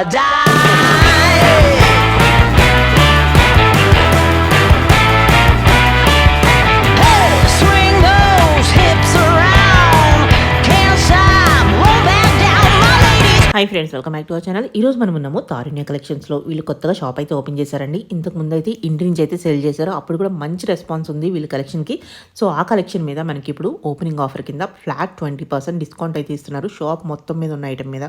die. Hey, swing those hips around. Can't stop, roll back down, my ladies. Hi friends, welcome back to our channel. ఈరోజు మనం ఉన్నాము తారుణ్య కలెక్షన్స్లో. వీళ్ళు కొత్తగా shop అయితే ఓపెన్ చేశారండి. ఇంతకు ముందు అయితే ఇంటి నుంచి అయితే సేల్ చేశారు. అప్పుడు కూడా మంచి రెస్పాన్స్ ఉంది వీళ్ళ కలెక్షన్కి. సో ఆ కలెక్షన్ మీద మనకి ఇప్పుడు ఓపెనింగ్ ఆఫర్ కింద ఫ్లాట్ 20% డిస్కౌంట్ అయితే ఇస్తున్నారు షాప్ మొత్తం మీద ఉన్న ఐటమ్ మీద.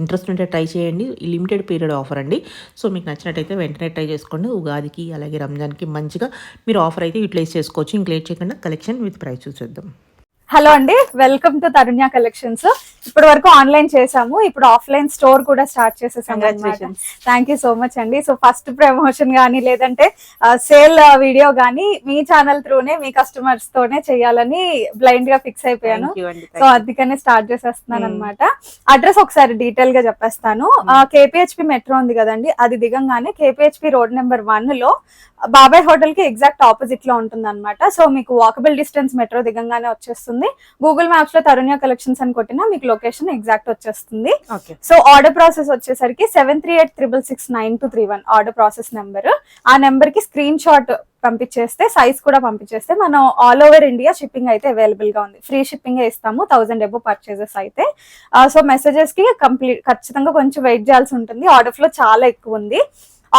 ఇంట్రెస్ట్ ఉంటే ట్రై చేయండి. లిమిటెడ్ పీరియడ్ ఆఫర్ అండి. సో మీకు నచ్చినట్టయితే వెంటనే ట్రై చేసుకోండి. ఉగాదికి అలాగే రంజాన్కి మంచిగా మీరు ఆఫర్ అయితే యూటిలైజ్ చేసుకోవచ్చు. ఇంక లేట్ చేయకుండా కలెక్షన్ విత్ ప్రైస్ చూసేద్దాం. హలో అండి, వెల్కమ్ టు తరుణ్య కలెక్షన్స్. ఇప్పటి వరకు ఆన్లైన్ చేసాము, ఇప్పుడు ఆఫ్లైన్ స్టోర్ కూడా స్టార్ట్ చేసేసాము. థ్యాంక్ యూ సో మచ్ అండి. సో ఫస్ట్ ప్రమోషన్ కానీ లేదంటే సేల్ వీడియో కానీ మీ ఛానల్ త్రూనే మీ కస్టమర్స్ తోనే చేయాలని బ్లైండ్ గా ఫిక్స్ అయిపోయాను. సో అందుకనే స్టార్ట్ చేసేస్తున్నాను అనమాట. అడ్రస్ ఒకసారి డీటెయిల్ గా చెప్పేస్తాను. కేపీహెచ్పి మెట్రో ఉంది కదండి, అది దిగంగానే కేపీహెచ్పి రోడ్ నెంబర్ 1 లో బాబాయ్ హోటల్ కి ఎగ్జాక్ట్ ఆపోజిట్ లో ఉంటుంది అనమాట. సో మీకు వాకబుల్ డిస్టెన్స్ మెట్రో దిగంగానే వచ్చేస్తుంది. గూగుల్ మ్యాప్స్ లో తరుణ్య కలెక్షన్స్ అని కొట్టినా మీకు లొకేషన్ ఎగ్జాక్ట్ వచ్చేస్తుంది. సో ఆర్డర్ ప్రాసెస్ వచ్చేసరికి 7386669231 ఆర్డర్ ప్రాసెస్ నెంబర్. ఆ నెంబర్ కి స్క్రీన్ షాట్ పంపించేస్తే, సైజ్ కూడా పంపించేస్తే మనం ఆల్ ఓవర్ ఇండియా షిప్పింగ్ అయితే అవైలబుల్ గా ఉంది. ఫ్రీ షిప్పింగ్ ఇస్తాము 1000 అబోవ్ పర్చేజెస్ అయితే. సో మెసేజెస్ కి ఖచ్చితంగా కొంచెం వెయిట్ చేయాల్సి ఉంటుంది. ఆర్డర్ ఫ్లో చాలా ఎక్కువ ఉంది.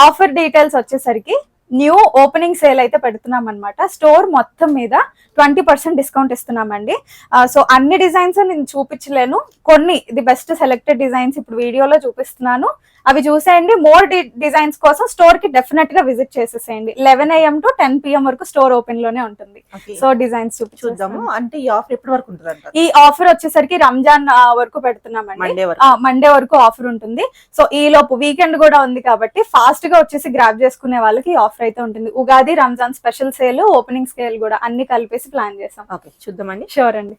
ఆఫర్ డీటెయిల్స్ వచ్చేసరికి న్యూ ఓపెనింగ్ సేల్ అయితే పెడుతున్నాం అనమాట. స్టోర్ మొత్తం మీద 20% డిస్కౌంట్ ఇస్తున్నామండి. సో అన్ని డిజైన్స్ నేను చూపించలేను, కొన్ని ది బెస్ట్ సెలెక్టెడ్ డిజైన్స్ ఇప్పుడు వీడియోలో చూపిస్తున్నాను. అవి చూసేయండి. మోర్ డిజైన్స్ కోసం స్టోర్ కి డెఫినెట్ గా విజిట్ చేసేసేయండి. 11 AM to 10 PM వరకు స్టోర్ ఓపెన్ లోనే ఉంటుంది. సో డిజైన్స్ చూద్దాము. అంటే ఈ ఆఫర్ ఎప్పటి వరకు ఉంటుంది? ఈ ఆఫర్ వచ్చేసరికి రంజాన్ వరకు పెడుతున్నామండి. మండే వరకు ఆఫర్ ఉంటుంది. సో ఈ లోపు వీకెండ్ కూడా ఉంది కాబట్టి ఫాస్ట్ గా వచ్చేసి గ్రాబ్ చేసుకునే వాళ్ళకి ఈ ఆఫర్ అయితే ఉంటుంది. Ugadi Ramzan special sale, opening sale కూడా అన్ని కలిపేసి ప్లాన్ చేసాం. చూద్దామండి. షూర్ అండి.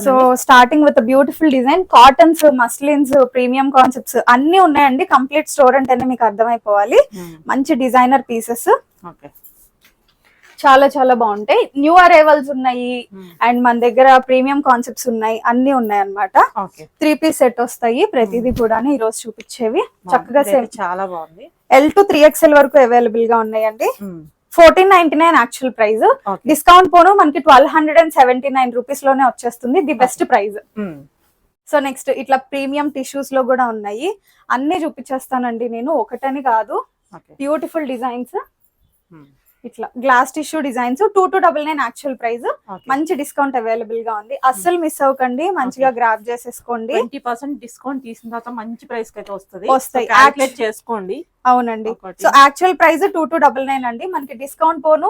So starting with beautiful design, cottons, muslins, premium concepts అన్ని ఉన్నాయండి. కంప్లీట్ స్టోర్ అంటేనే మీకు అర్థమైపోవాలి. మంచి డిజైనర్ పీసెస్ చాలా చాలా బాగుంటాయి. న్యూ అరైవల్స్ ఉన్నాయి అండ్ మన దగ్గర ప్రీమియం కాన్సెప్ట్స్ ఉన్నాయి, అన్ని ఉన్నాయి అన్నమాట. 3 పీస్ సెట్ వస్తాయి ప్రతిదీ కూడా. ఈ రోజు చూపించేవి చక్కగా చాలా బాగుంది. L to 3XL వరకు అవైలబుల్ గా ఉన్నాయండి. 1499 యాక్చువల్ ప్రైస్. డిస్కౌంట్ పోను మనకి 1279 రూపీస్ లోనే వచ్చేస్తుంది. The best price. So next ఇట్లా ప్రీమియం టిష్యూస్ లో కూడా ఉన్నాయి. అన్ని చూపించేస్తానండి నేను, ఒకటని కాదు. బ్యూటిఫుల్ డిజైన్స్, ఇట్లా glass tissue designs. 2299 actual price. మంచి డిస్కౌంట్ అవైలబుల్ గా ఉంది. అస్సలు మిస్ అవ్వకండి, మంచిగా గ్రాబ్ చేసేసుకోండి. 20% డిస్కౌంట్ తీసిన తర్వాత మంచి ప్రైస్ అయితే వస్తాయి. క్యాల్కులేట్ చేసుకోండి. అవునండి. సో యాక్చువల్ ప్రైస్ 2299 అండి. మనకి డిస్కౌంట్ పోను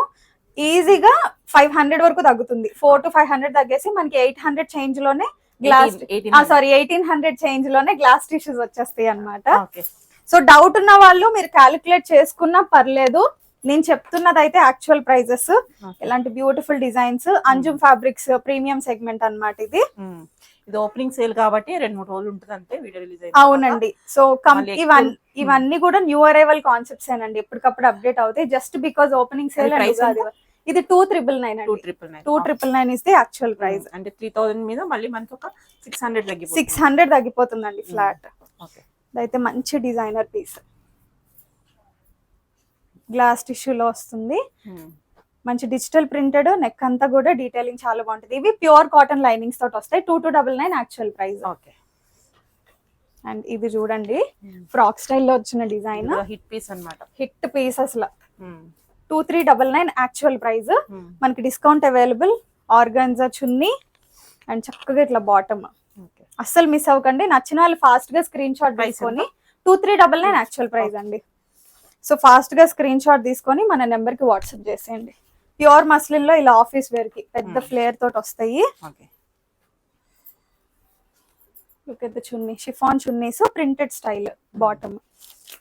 ఈజీగా 500 వరకు తగ్గుతుంది. 400 to 500 తగ్గేసి మనకి 800 చేంజ్ లోనే గ్లాస్ 1800 చేంజ్ లోనే గ్లాస్ టిష్యూస్ వచ్చేస్తాయి అన్నమాట. సో డౌట్ ఉన్న వాళ్ళు మీరు క్యాలిక్యులేట్ చేసుకున్నా పర్లేదు. నేను చెప్తున్నది అయితే యాక్చువల్ ప్రైజెస్. ఇలాంటి beautiful designs, Anjum fabrics premium segment అన్నమాట. ఇది ఓపెనింగ్ సేల్ కాబట్టి 2-3 రోజులు ఉంటుంది అంతే, వీడియో రిలీజ్ అయితే. అవునండి. సో ఇవన్నీ కూడా న్యూ అరైవల్ కాన్సెప్ట్స్ ఏనండి, ఎప్పటికప్పుడు అప్డేట్ అవుతాయి. Just because opening sale. ఇది 2399 అండి. 2399 ఇస్ ది యాక్చువల్ ప్రైస్. అంటే 3000 మీద మళ్ళీ మనకి ఒక 600 తగ్గిపోతుందండి ఫ్లాట్. అయితే మంచి డిజైనర్ పీస్ గ్లాస్ టిష్యూలో వస్తుంది. మంచి డిజిటల్ ప్రింటెడ్, నెక్ అంతా కూడా డీటెయిలింగ్ చాలా బాగుంటుంది. ఇవి ప్యూర్ కాటన్ లైనింగ్స్ తోటి వస్తాయి. 2299 యాక్చువల్ ప్రైస్. అండ్ ఇది చూడండి, ఫ్రాక్ స్టైల్లో వచ్చిన డిజైన్. హిట్ పీస్ అన్నమాట. హిట్ పీస్ అసలు. 2399 యాక్చువల్ ప్రైస్. మనకి discount available. Organza chunni and చక్కగా ఇట్లా బాటమ్. అస్సలు మిస్ అవ్వకండి. నచ్చిన వాళ్ళు ఫాస్ట్ గా స్క్రీన్ షాట్ తీసుకొని 2399 యాక్చువల్ ప్రైస్ అండి. సో ఫాస్ట్ గా స్క్రీన్ షాట్ తీసుకొని మన నెంబర్ కి వాట్సాప్ చేసేయండి. ప్యూర్ మస్లిన్ లో ఇలా ఆఫీస్ వేర్ కి పెద్ద ఫ్లేర్ తోటి వస్తాయి. Look at the chunni, chiffon chunnis, printed style bottom.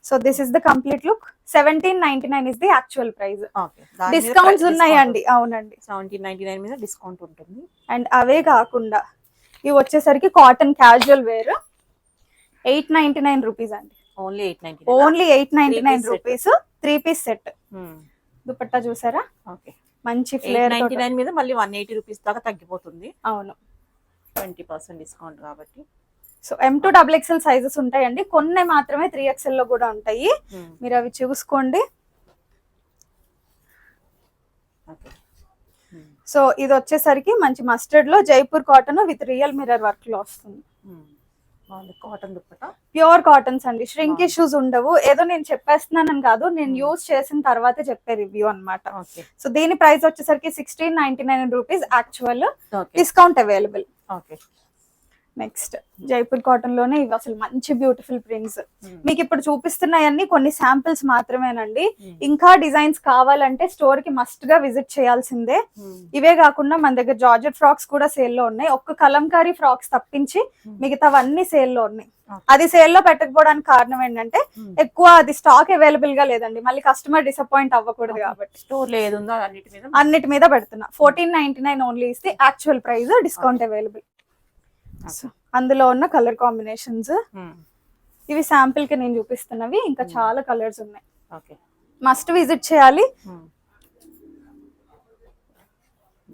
So this is the complete look. 1799 is the actual price. Discounts ఉన్నాయండి. అవునండి, 1799 మీద డిస్కౌంట్ ఉంటుంది. అండ్ అవే కాకుండా ఇవి వచ్చేసరికి కాటన్ క్యాజువల్ వేర్ 899 రూపీస్ అండి. Only 899 rupees. 3 piece set. Dupatta చూసారా, మంచి ఫ్లేర్. 99 మీద మళ్ళీ 180 రూపీస్ దాకా తగ్గిపోతుంది. అవును, 20% డిస్కౌంట్ కాబట్టి. సో M2XXL సైజెస్ ఉంటాయండి, కొన్ని మాత్రమే 3XL లో కూడా ఉంటాయి, మీరు అవి చూసుకోండి. సో ఇది వచ్చేసరికి మంచి మస్టర్డ్ లో Jaipur cotton with real mirror work లో వస్తుంది. కాటన్ దుప్పట, ప్యూర్ కాటన్స్ అండి, ష్రింక్ ఇష్యూస్ ఉండవు. ఏదో నేను చెప్పేస్తున్నానని కాదు, నేను యూజ్ చేసిన తర్వాతే చెప్పే రివ్యూ అన్నమాట. సో దీని ప్రైస్ వచ్చేసరికి 1699 rupees actual, discount available. Next Jaipur cotton లోనే ఇవి అసలు మంచి బ్యూటిఫుల్ ప్రింట్స్. మీకు ఇప్పుడు చూపిస్తున్నాయన్నీ కొన్ని శాంపిల్స్ మాత్రమేనండి, ఇంకా డిజైన్స్ కావాలంటే స్టోర్ కి మస్ట్ గా విజిట్ చేయాల్సిందే. ఇవే కాకుండా మన దగ్గర జార్జెట్ ఫ్రాక్స్ కూడా సేల్ లో ఉన్నాయి, ఒక్క కలంకారీ ఫ్రాక్స్ తప్పించి మిగతావన్నీ సేల్ లో ఉన్నాయి. అది సేల్ లో పెట్టకపోవడానికి కారణం ఏంటంటే ఎక్కువ అది స్టాక్ అవైలబుల్ గా లేదండి, మళ్ళీ కస్టమర్ డిసప్పాయింట్ అవ్వకూడదు కాబట్టి. స్టోర్ లేదు, అన్నిటి మీద పెడుతున్నా. 1499 only is the actual price, discount available. అందులో ఉన్న కలర్ కాంబినేషన్స్ ఇవి శాంపిల్ కి నేను చూపిస్తున్నవి, ఇంకా చాలా కలర్స్ ఉన్నాయి, మస్ట్ విజిట్ చేయాలి.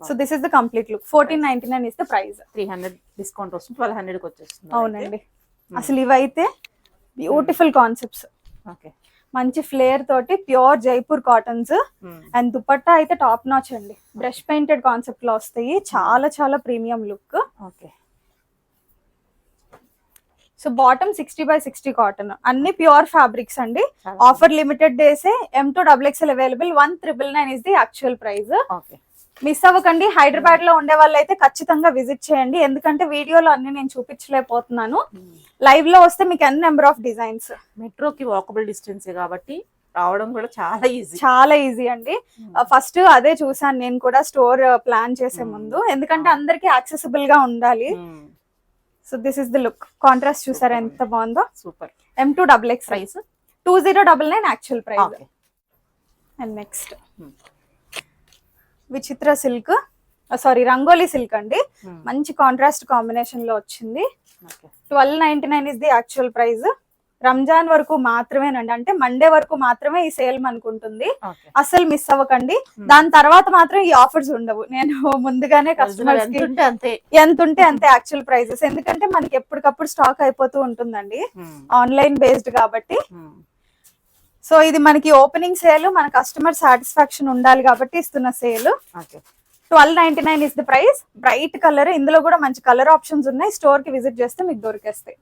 So this is the complete look. 1499 is the price. 300 discount వస్తుంది, 1200 కి వచ్చేస్తుంది. అవునండి, అసలు ఇవైతే బ్యూటిఫుల్ కాన్సెప్ట్స్, మంచి ఫ్లేర్ తోటి pure Jaipur cottons. And dupatta అయితే టాప్ నాచ్ అండి, బ్రష్ పెయింటెడ్ కాన్సెప్ట్ లో వస్తాయి, చాలా చాలా premium look. So bottom 60/60 cotton, అన్ని ప్యూర్ ఫ్యాబ్రిక్స్ అండి. ఆఫర్ లిమిటెడ్ డేసే. M2XXL available. 1999 is the actual price. Miss అవ్వకండి. హైదరాబాద్ లో ఉండే వాళ్ళైతే ఖచ్చితంగా విజిట్ చేయండి, ఎందుకంటే వీడియోలో అన్ని నేను చూపించలేకపోతున్నాను. లైవ్ లో వస్తే మీకు ఎన్ నెంబర్ ఆఫ్ డిజైన్స్. మెట్రోకి వాకబుల్ డిస్టెన్స్ కాబట్టి రావడం కూడా చాలా ఈజీ అండి. ఫస్ట్ అదే చూసాను నేను కూడా స్టోర్ ప్లాన్ చేసే ముందు, ఎందుకంటే అందరికి యాక్సెసిబుల్ గా ఉండాలి. So this is the look. Contrast చూసారా ఎంత బాగుందో. Super. M2XXL price 2099 actual price. And next విచిత్ర సిల్క్, సారీ రంగోలీ సిల్క్ అండి, మంచి కాంట్రాస్ట్ కాంబినేషన్ లో వచ్చింది. 1299 is the actual price. Ramzan వరకు మాత్రమేనండి, అంటే మండే వరకు మాత్రమే ఈ సేల్ మనకుంటుంది, అసలు మిస్ అవ్వకండి. దాని తర్వాత మాత్రం ఈ ఆఫర్స్ ఉండవు. నేను ముందుగానే కస్టమర్స్ కి ఎంత ఉంటే అంతే యాక్చువల్ ప్రైజెస్, ఎందుకంటే మనకి ఎప్పటికప్పుడు స్టాక్ అయిపోతూ ఉంటుందండి, ఆన్లైన్ బేస్డ్ కాబట్టి. సో ఇది మనకి ఓపెనింగ్ సేల్, మన కస్టమర్ సాటిస్ఫాక్షన్ ఉండాలి కాబట్టి ఇస్తున్న sale. 1299 is the price. Bright colour, ఇందులో కూడా మంచి కలర్ ఆప్షన్స్ ఉన్నాయి, స్టోర్ కి విజిట్ చేస్తే మీకు దొరికేస్తాయి.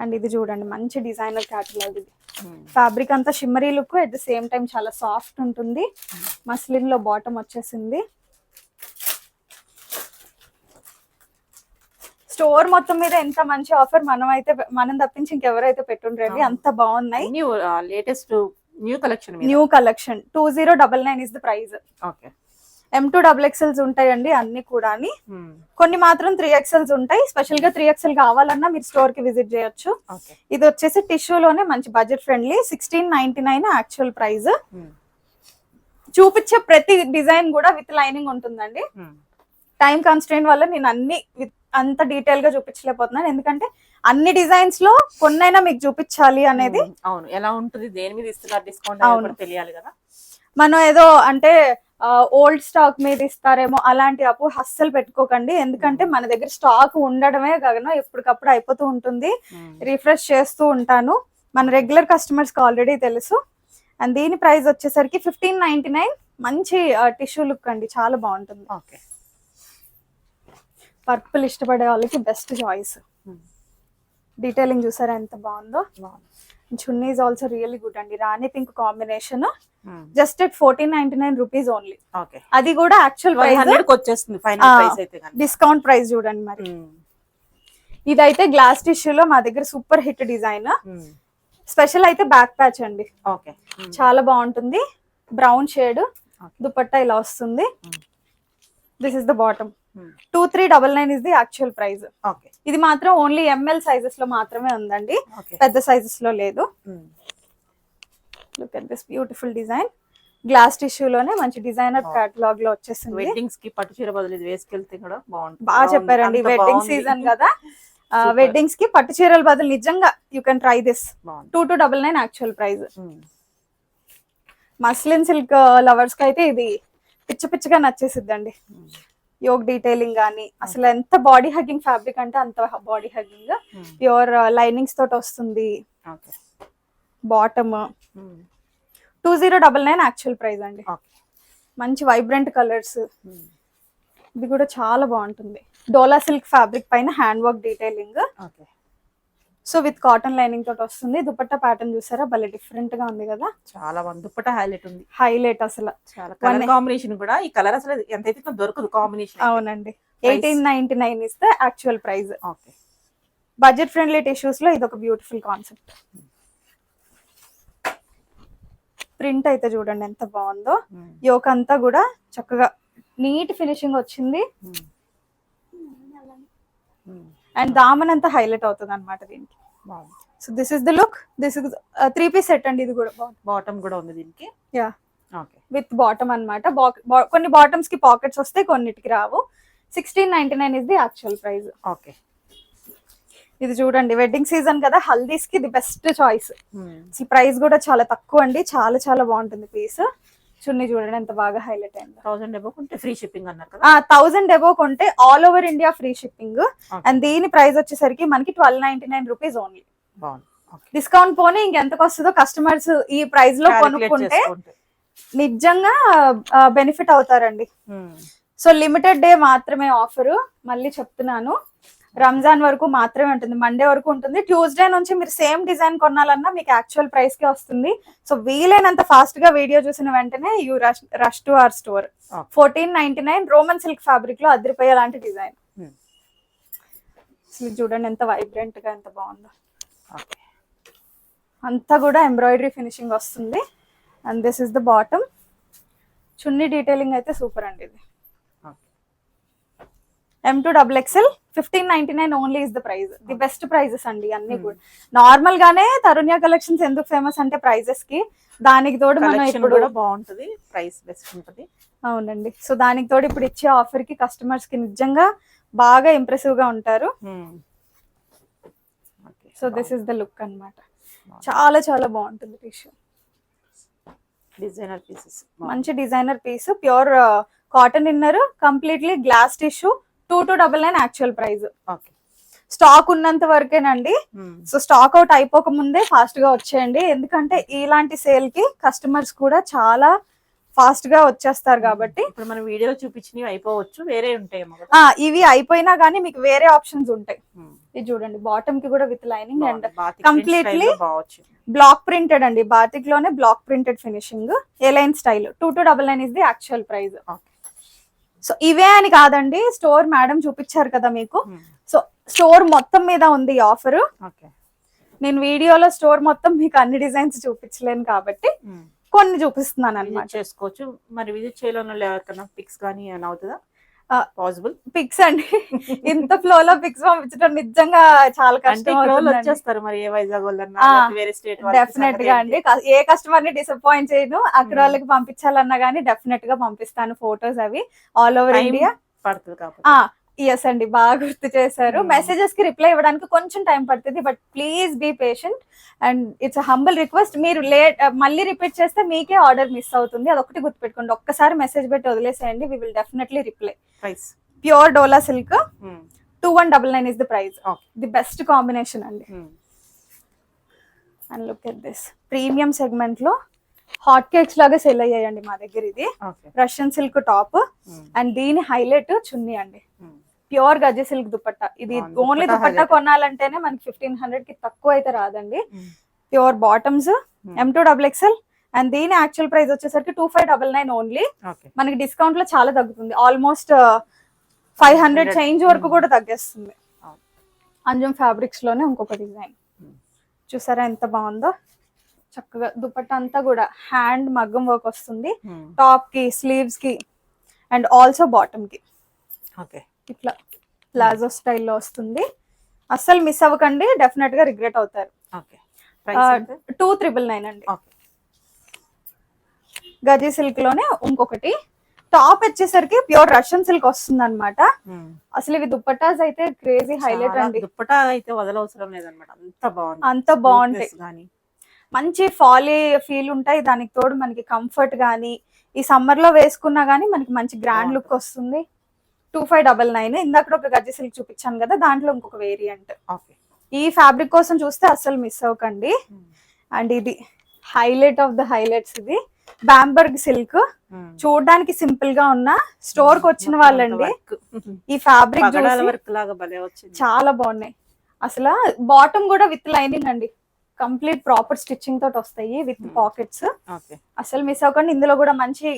అండ్ ఇది చూడండి, మంచి డిజైనర్ క్యాటలాగ్. ఇది ఫ్యాబ్రిక్ అంతా shimmery look, at the same time చాలా సాఫ్ట్ ఉంటుంది. మస్లిన్ లో బాటమ్ వచ్చేసింది. స్టోర్ మొత్తం మీద ఎంత మంచి ఆఫర్ మనం తప్పించి ఇంకెవరైతే పెట్టుండ్రేవి, అంత బాగున్నాయి. Latest new collection. 2099 is the price. M2XXLs ఉంటాయండి అన్ని కూడా, కొన్ని మాత్రం 3XLs ఉంటాయి. స్పెషల్ గా 3XL కావాలన్నా మీరు స్టోర్ కి విజిట్ చేయొచ్చు. ఇది వచ్చేసి టిష్యూలోనే మంచి బడ్జెట్ ఫ్రెండ్లీ. 1699 actual price. చూపించే ప్రతి డిజైన్ కూడా విత్ లైనింగ్ ఉంటుందండి. టైం కన్స్ట్రెయిన్ వల్ల నేను అన్ని అంత డీటెయిల్ గా చూపించలేకపోతున్నాను, ఎందుకంటే అన్ని డిజైన్స్ లో కొన్నైనా మీకు చూపించాలి అనేది. అవును, ఎలా ఉంటుంది, దేని మీద ఇస్తున్నారు డిస్కౌంట్ తెలియాలి కదా. మనం ఏదో అంటే ఓల్డ్ స్టాక్ మీద ఇస్తారేమో అలాంటి అప్పు అస్సలు పెట్టుకోకండి, ఎందుకంటే మన దగ్గర స్టాక్ ఉండడమే కాదు, ఎప్పటికప్పుడు అయిపోతూ ఉంటుంది. రిఫ్రెష్ చేస్తూ ఉంటాను, మన రెగ్యులర్ కస్టమర్స్ కి ఆల్రెడీ తెలుసు. అండ్ దీని ప్రైస్ వచ్చేసరికి 1599. మంచి టిష్యూ లుక్ అండి, చాలా బాగుంటుంది. పర్పుల్ ఇష్టపడే వాళ్ళకి బెస్ట్ చాయిస్. డీటెయిలింగ్ చూసారా ఎంత బాగుందో. Chunni is also really good అండి, rani pink combination. Just at 1499 rupees only. అది కూడా యాక్చువల్ డిస్కౌంట్ ప్రైస్ చూడండి. మరి ఇదైతే గ్లాస్ టిష్యూలో మా దగ్గర సూపర్ హిట్ డిజైన్. స్పెషల్ అయితే బ్యాక్ ప్యాచ్ అండి, చాలా బాగుంటుంది. బ్రౌన్ షేడ్ దుపట్టా ఇలా వస్తుంది. This is the bottom. 2399 is the actual price. ఇది మాత్రం ఓన్లీ ML సైజెస్ లో మాత్రమే ఉందండి, పెద్ద సైజెస్ లో లేదు. Look at this beautiful design. Glass టిష్యూలోనే మంచి డిజైనర్ కేటలాగ్ లో వచ్చేసింది. వెడ్డింగ్స్ కి పట్టు చీర బదులు ఇది వేసుకెళ్తే కూడా బాగుంటుంది. బాగా చెప్పారండి, వెడ్డింగ్ సీజన్ కదా, వెడ్డింగ్స్ కి పట్టు చీరల బదులు నిజంగా you can try this. 2299 actual price. Muslin silk lovers కి అయితే ఇది పిచ్చ పిచ్చగా నచ్చేసిద్దండి. యోగ్ డీటెయిలింగ్ కానీ అసలు ఎంత బాడీ హగ్గింగ్ ఫ్యాబ్రిక్ అంటే అంత బాడీ హగ్గింగ్. ప్యూర్ లైనింగ్స్ తోటి వస్తుంది. ఓకే. బాటమ్ 2099 యాక్చువల్ ప్రైస్ అండి. మంచి వైబ్రెంట్ కలర్స్. ఇది కూడా చాలా బాగుంటుంది. డోలా సిల్క్ ఫ్యాబ్రిక్ పైన hand work detailing. Okay. So with cotton lining తోటి వస్తుంది. దుపట్టా ప్యాటర్న్ చూసారా భలే డిఫరెంట్ గా ఉంది కదా. చాలా బాగుంది. దుపట్టా హైలైట్ ఉంది. హైలైట్ అసలు. చాలా కలర్ కాంబినేషన్ కూడా ఈ కలర్ అసలు ఎంతైతే దొరకదు కాంబినేషన్. అవునండి. 1899 is the actual price. Okay. Budget friendly tissues లో ఇది ఒక బ్యూటిఫుల్ కాన్సెప్ట్. ప్రింట్ అయితే చూడండి ఎంత బాగుందో. యోక్ అంతా కూడా చక్కగా నీట్ ఫినిషింగ్ వచ్చింది. అండ్ దామన్ అంతా హైలైట్ అవుతుంది అనమాట దీనికి. So this is the look. This is 3-piece set అండి. ఇది కూడా బాటమ్ కూడా ఉంది దీనికి. యా. ఓకే. విత్ బాటమ్ అన్నమాట. కొన్ని బాటమ్స్ కి పాకెట్స్ వస్తాయి, కొన్నిటికి రావు. 1699 is the actual price. Okay. ఇది చూడండి వెడ్డింగ్ సీజన్ కదా, హల్దీస్ కి ది బెస్ట్ చాయిస్. ఈ ప్రైస్ కూడా చాలా తక్కువ అండి. చాలా చాలా బాగుంటుంది పీస్. చున్నీ చూడండి ఎంత బాగా హైలైట్ అయింది. 1000 అబౌవ్ కొంటే ఫ్రీ షిప్పింగ్ అన్నారు కదా. 1000 అబౌవ్ కొంటే all over India free shipping. And దీని ప్రైస్ వచ్చేసరికి మనకి 1299 రూపీస్ ఓన్లీ. డిస్కౌంట్ పోనీ ఇంకెంతకు వస్తుందో కస్టమర్స్ ఈ ప్రైస్ లో కొనుక్కుంటే నిజంగా బెనిఫిట్ అవుతారండి. సో లిమిటెడ్ డే మాత్రమే ఆఫర్. మళ్ళీ చెప్తున్నాను, రంజాన్ వరకు మాత్రమే ఉంటుంది. మండే వరకు ఉంటుంది. ట్యూస్డే నుంచి మీరు సేమ్ డిజైన్ కొనాలన్నా మీకు యాక్చువల్ ప్రైస్ కే వస్తుంది. సో వీలైనంత ఫాస్ట్ గా వీడియో చూసిన వెంటనే you rush to our store. 1499 Roman silk fabric లో అదిరిపోయే లాంటి డిజైన్. చూడండి ఎంత వైబ్రెంట్ గా ఎంత బాగుందో. అంతా కూడా ఎంబ్రాయిడరీ ఫినిషింగ్ వస్తుంది. And this is the bottom. Chunni detailing అయితే సూపర్ అండి. ఇది M2XXL 1599 only is the price. The best prices అండి అన్ని కూడా. నార్మల్ గానే తరుణ్య కలెక్షన్స్ ఎందుకు ఫేమస్ అంటే ప్రైజెస్ కి, దానికి తోడు మనం ఇప్పుడు బాగుంటది, ప్రైస్ బెస్ట్ ఉంటుంది. అవునండి. సో దానికి తోడు ఇప్పుడు ఇచ్చే ఆఫర్ కి కస్టమర్స్ కి నిజంగా బాగా ఇంప్రెసివ్ గా ఉంటారు. So this is the look అన్నమాట. చాలా చాలా బాగుంటుంది టిష్యూ. డిజైనర్ పీసెస్, మంచి designer piece. Pure cotton inner, completely glass tissue. 2299 actual price. Stock ఉన్నంత వరకేనండి. సో స్టాక్ అవుట్ అయిపోక ముందే ఫాస్ట్ గా వచ్చేయండి. ఎందుకంటే ఇలాంటి సేల్ కి కస్టమర్స్ కూడా చాలా ఫాస్ట్ గా వచ్చేస్తారు కాబట్టి. ఇప్పుడు మనం వీడియోలో చూపించినవి అయిపోవచ్చు, వేరే ఉంటాయి. ఇవి అయిపోయినా గానీ మీకు వేరే ఆప్షన్స్ ఉంటాయి. ఇది చూడండి బాటమ్ కి కూడా with lining and completely block printed అండి. బాతిక్ లోనే block printed finishing, align style. 2299 is the actual price. So ఇవే అని కాదండి, స్టోర్ మేడం చూపించారు కదా మీకు. సో స్టోర్ మొత్తం మీద ఉంది ఈ ఆఫర్. నేను వీడియోలో స్టోర్ మొత్తం మీకు అన్ని డిజైన్స్ చూపించలేను కాబట్టి కొన్ని చూపిస్తున్నాను అన్నమాట. చేసుకోవచ్చు. మరి విజిట్ చేయాలన్నా పిక్స్ కానీ ఏమైనా అవుతుందా? పాసిబుల్ పిక్స్ అండి. ఇంత ఫ్లో లో పిక్స్ పంపించడం నిజంగా చాలా కష్టం. వచ్చేస్తారు మరి ఏ వైజాగ్ వేరే స్టేట్. డెఫినెట్ గా అండి, ఏ కస్టమర్ ని డిసప్పాయింట్ చేయను. అక్కడ వాళ్ళకి పంపించాలన్నా గానీ డెఫినెట్ గా పంపిస్తాను ఫొటోస్. అవి ఆల్ ఓవర్ ఇండియా పడుతుంది కాబట్టి. ఎస్ అండి, బాగా గుర్తు చేశారు. మెసేజెస్ కి రిప్లై ఇవ్వడానికి కొంచెం టైం పడుతుంది, but please be patient. And it's humble request. మీరు మళ్ళీ రిపీట్ చేస్తే మీకే ఆర్డర్ మిస్ అవుతుంది. అదొకటి గుర్తుపెట్టుకోండి. ఒక్కసారి మెసేజ్ పెట్టి వదిలేసేయండి, we will definitely reply. Pure dola silk 2199 is the price. The best combination అండి. And look at this. Premium segment లో హాట్ కేక్స్ లాగా సెల్ అయ్యాయండి మా దగ్గర. ఇది రష్యన్ సిల్క్ టాప్ అండ్ దీని హైలైట్ చున్నీ అండి. ప్యూర్ గజ్జి సిల్క్ దుపట్టా. ఇది ఓన్లీ దుపట్టా కొనాలంటేనే మనకి 1500 కి తక్కువ అయితే రాదండి. Pure bottoms M2XXL. అండ్ దీని యాక్చువల్ ప్రైస్ వచ్చేసరికి 2599 ఓన్లీ. మనకి డిస్కౌంట్ లో చాలా తగ్గుతుంది. ఆల్మోస్ట్ 500 చేంజ్ వరకు కూడా తగ్గేస్తుంది. అంజుమ్ ఫ్యాబ్రిక్స్ లోనే ఇంకొక డిజైన్ చూసారా ఎంత బాగుందో. చక్కగా దుపట్టా అంతా కూడా హ్యాండ్ మగ్గం వర్క్ వస్తుంది. టాప్ కి, స్లీవ్స్ కి అండ్ ఆల్సో బాటమ్ కి ఇట్లా ప్లాజో స్టైల్లో వస్తుంది. అస్సలు మిస్ అవ్వకండి, డెఫినెట్ గా రిగ్రెట్ అవుతారు. 2399 అండి. గజీ సిల్క్ లోనే ఇంకొకటి టాప్ వచ్చేసరికి ప్యూర్ రష్యన్ సిల్క్ వస్తుంది అనమాట. అసలు ఇవి దుప్పటాస్ అయితే క్రేజీ హైలైట్ అండి. దుప్పటా అయితే వదలవసరం లేదన్నమాట. అంత బాగుంటాయి. మంచి ఫాలీ ఫీల్ ఉంటాయి. దానికి తోడు మనకి కంఫర్ట్ గానీ, ఈ సమ్మర్ లో వేసుకున్నా గానీ మనకి మంచి గ్రాండ్ లుక్ వస్తుంది. 2599. ఇందాక ఒక గజ్జి సిల్క్ చూపించాను కదా, దాంట్లో ఇంకొక వేరియంట్. ఓకే. ఈ ఫ్యాబ్రిక్ కోసం చూస్తే అస్సలు మిస్ అవ్వకండి. అండ్ ఇది హైలైట్ ఆఫ్ ద హైలైట్స్, ఇది బాంబర్గ్ సిల్క్. చూడడానికి సింపుల్ గా ఉన్న స్టోర్ కి వచ్చిన వాళ్ళండి ఈ ఫ్యాబ్రిక్ చాలా బాగున్నాయి. అసలు బాటమ్ కూడా విత్ లైనింగ్ అండి, కంప్లీట్ ప్రాపర్ స్టిచ్చింగ్ తోటి వస్తాయి విత్ పాకెట్స్. అసలు మిస్ అవ్వకండి. ఇందులో కూడా మంచి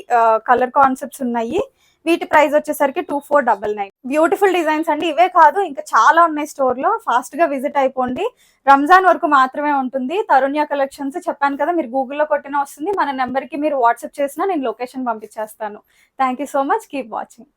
కలర్ కాన్సెప్ట్స్ ఉన్నాయి. వీటి ప్రైస్ వచ్చేసరికి 2499. బ్యూటిఫుల్ డిజైన్స్ అండి. ఇవే కాదు ఇంకా చాలా ఉన్నాయి స్టోర్ లో, ఫాస్ట్ గా విజిట్ అయిపోండి. రంజాన్ వరకు మాత్రమే ఉంటుంది తరుణ్య కలెక్షన్స్. చెప్పాను కదా, మీరు గూగుల్లో కొట్టినా వస్తుంది. మన నెంబర్ కి మీరు వాట్సాప్ చేసినా నేను లొకేషన్ పంపించేస్తాను. Thank you so much. Keep watching.